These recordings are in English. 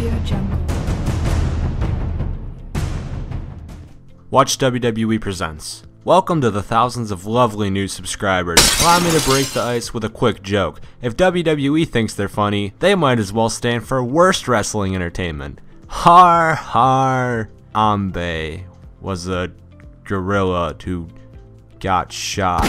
AudioJungle. Watch WWE Presents. Welcome to the thousands of lovely new subscribers. Allow me to break the ice with a quick joke. If WWE thinks they're funny, they might as well stand for worst wrestling entertainment. Har Har Ambe was a gorilla who got shot.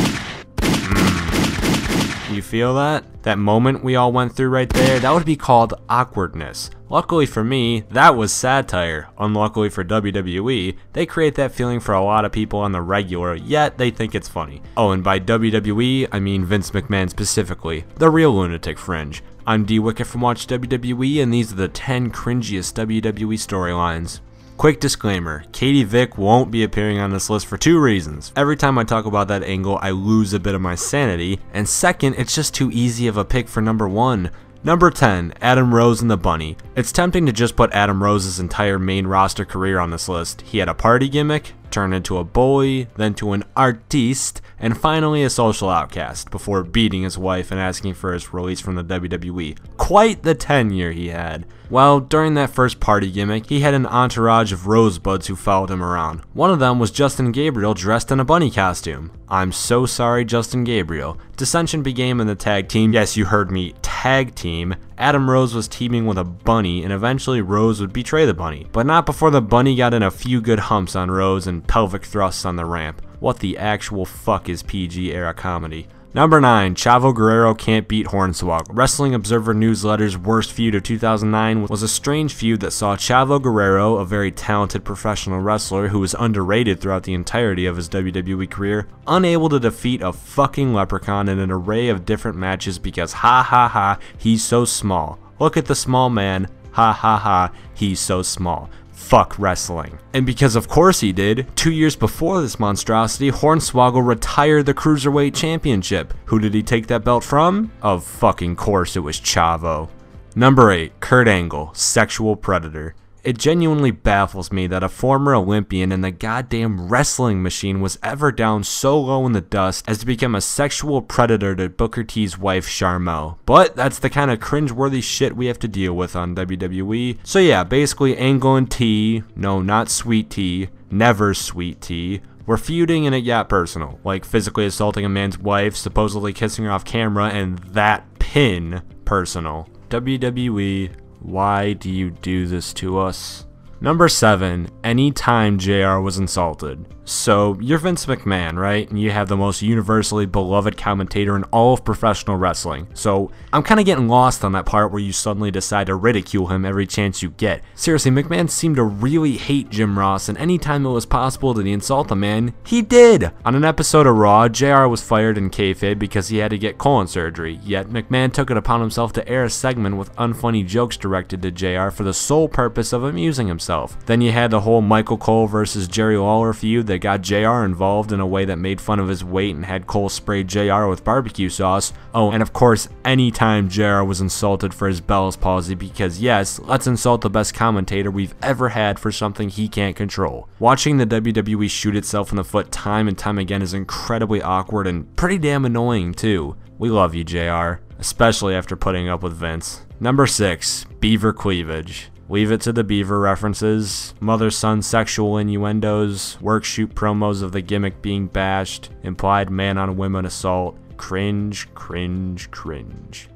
You feel that? That moment we all went through right there? That would be called awkwardness. Luckily for me, that was satire. Unluckily for WWE, they create that feeling for a lot of people on the regular, yet they think it's funny. Oh, and by WWE, I mean Vince McMahon specifically, the real lunatic fringe. I'm D Wicket from Watch WWE, and these are the 10 cringiest WWE storylines. Quick disclaimer, Katie Vick won't be appearing on this list for two reasons. Every time I talk about that angle, I lose a bit of my sanity, and second, it's just too easy of a pick for number 1. Number 10, Adam Rose and the Bunny. It's tempting to just put Adam Rose's entire main roster career on this list. He had a party gimmick, turned into a bully, then to an artiste, and finally a social outcast, before beating his wife and asking for his release from the WWE. Quite the tenure he had. Well, during that first party gimmick, he had an entourage of rosebuds who followed him around. One of them was Justin Gabriel dressed in a bunny costume. I'm so sorry, Justin Gabriel. Dissension began in the tag team. Yes, you heard me, tag team. Adam Rose was teaming with a bunny, and eventually Rose would betray the bunny. But not before the bunny got in a few good humps on Rose and pelvic thrusts on the ramp. What the actual fuck is PG era comedy? Number 9, Chavo Guerrero can't beat Hornswoggle. Wrestling Observer Newsletter's worst feud of 2009 was a strange feud that saw Chavo Guerrero, a very talented professional wrestler who was underrated throughout the entirety of his WWE career, unable to defeat a fucking leprechaun in an array of different matches because ha ha ha, he's so small. Look at the small man, ha ha ha, he's so small. Fuck wrestling. And because of course he did, 2 years before this monstrosity, Hornswoggle retired the Cruiserweight Championship. Who did he take that belt from? Of fucking course it was Chavo. Number 8, Kurt Angle, sexual predator. It genuinely baffles me that a former Olympian in the goddamn wrestling machine was ever down so low in the dust as to become a sexual predator to Booker T's wife Sharmell. But that's the kind of cringeworthy shit we have to deal with on WWE. So yeah, basically Angle and T, no not Sweet Tea, never Sweet Tea, were feuding and it got personal, like physically assaulting a man's wife, supposedly kissing her off camera, and that pin personal. WWE, why do you do this to us? Number 7, anytime JR was insulted. So, you're Vince McMahon, right? And you have the most universally beloved commentator in all of professional wrestling. So, I'm kind of getting lost on that part where you suddenly decide to ridicule him every chance you get. Seriously, McMahon seemed to really hate Jim Ross, and anytime it was possible that he insult the man, he did! On an episode of Raw, JR was fired in kayfabe because he had to get colon surgery, yet McMahon took it upon himself to air a segment with unfunny jokes directed to JR for the sole purpose of amusing himself. Then you had the whole Michael Cole versus Jerry Lawler feud that got JR involved in a way that made fun of his weight and had Cole spray JR with barbecue sauce. Oh, and of course, anytime JR was insulted for his Bell's palsy because yes, let's insult the best commentator we've ever had for something he can't control. Watching the WWE shoot itself in the foot time and time again is incredibly awkward and pretty damn annoying too. We love you, JR, especially after putting up with Vince. Number 6, Beaver cleavage. Leave it to the Beaver references, mother-son sexual innuendos, work-shoot promos of the gimmick being bashed, implied man-on-woman assault, cringe, cringe, cringe.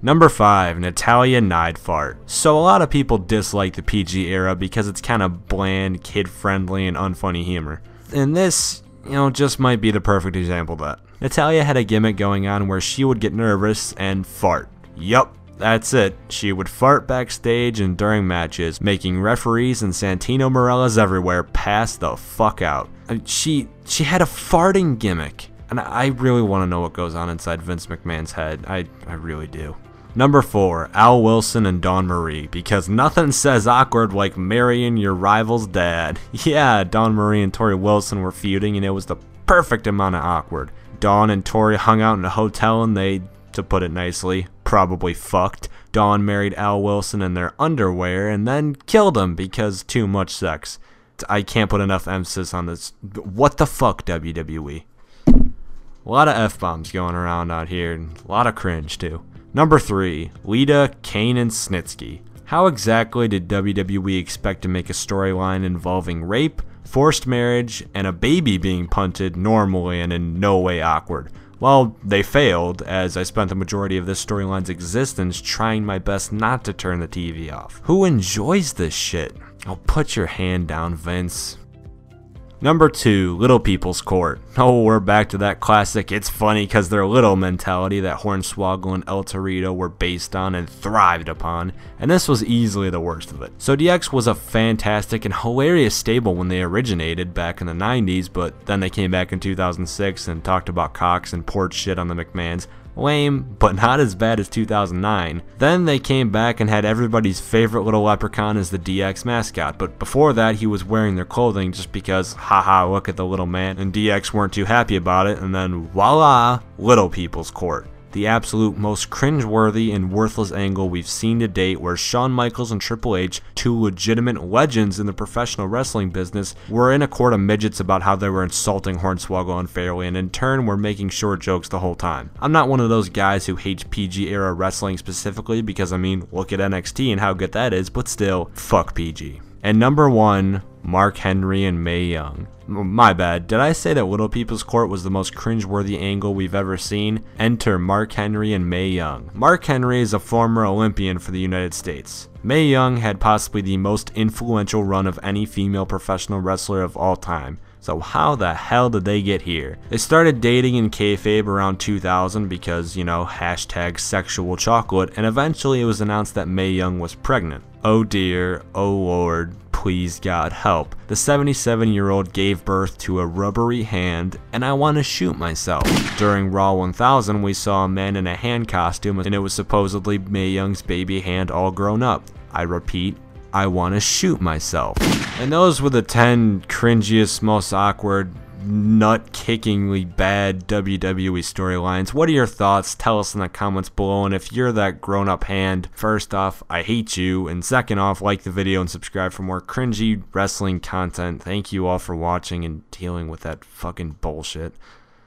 Number 5, Natalia Neidhart. So a lot of people dislike the PG era because it's kind of bland, kid-friendly, and unfunny humor. And this, just might be the perfect example of that. Natalia had a gimmick going on where she would get nervous and fart. Yup. That's it. She would fart backstage and during matches, making referees and Santino Marella's everywhere pass the fuck out. She had a farting gimmick, and I really want to know what goes on inside Vince McMahon's head. I really do. Number 4, Al Wilson and Dawn Marie, because nothing says awkward like marrying your rival's dad. Yeah, Dawn Marie and Tori Wilson were feuding, and it was the perfect amount of awkward. Dawn and Tori hung out in a hotel, and they, to put it nicely, probably fucked. Dawn married Al Wilson in their underwear and then killed him because too much sex. I can't put enough emphasis on this. What the fuck, WWE? A lot of F-bombs going around out here, and a lot of cringe too. Number 3, Lita, Kane, and Snitsky. How exactly did WWE expect to make a storyline involving rape, forced marriage, and a baby being punted normally and in no way awkward? Well, they failed, as I spent the majority of this storyline's existence trying my best not to turn the TV off. Who enjoys this shit? Oh, put your hand down, Vince. Number 2, Little People's Court. Oh, we're back to that classic "it's funny because they're little" mentality that Hornswoggle and El Torito were based on and thrived upon, and this was easily the worst of it. So DX was a fantastic and hilarious stable when they originated back in the 90s, but then they came back in 2006 and talked about cocks and poured shit on the McMahons. Lame, but not as bad as 2009. Then they came back and had everybody's favorite little leprechaun as the DX mascot, but before that he was wearing their clothing just because, haha, look at the little man, and DX weren't too happy about it, and then voila, Little People's Court. The absolute most cringeworthy and worthless angle we've seen to date, where Shawn Michaels and Triple H, two legitimate legends in the professional wrestling business, were in a court of midgets about how they were insulting Hornswoggle unfairly, and in turn were making short jokes the whole time. I'm not one of those guys who hates PG era wrestling specifically, because I mean, look at NXT and how good that is, but still, fuck PG. And number 1, Mark Henry and Mae Young. My bad, did I say that Little People's Court was the most cringeworthy angle we've ever seen? Enter Mark Henry and Mae Young. Mark Henry is a former Olympian for the United States. Mae Young had possibly the most influential run of any female professional wrestler of all time. So how the hell did they get here? They started dating in kayfabe around 2000 because, you know, hashtag sexual chocolate, and eventually it was announced that Mae Young was pregnant. Oh dear, oh lord, please God help. The 77-year-old gave birth to a rubbery hand, and I want to shoot myself. During Raw 1000, we saw a man in a hand costume, and it was supposedly Mae Young's baby hand all grown up. I repeat, I want to shoot myself. And those were the 10 cringiest, most awkward, nut-kickingly bad WWE storylines. What are your thoughts? Tell us in the comments below, and if you're that grown-up hand, first off, I hate you, and second off, like the video and subscribe for more cringy wrestling content. Thank you all for watching and dealing with that fucking bullshit.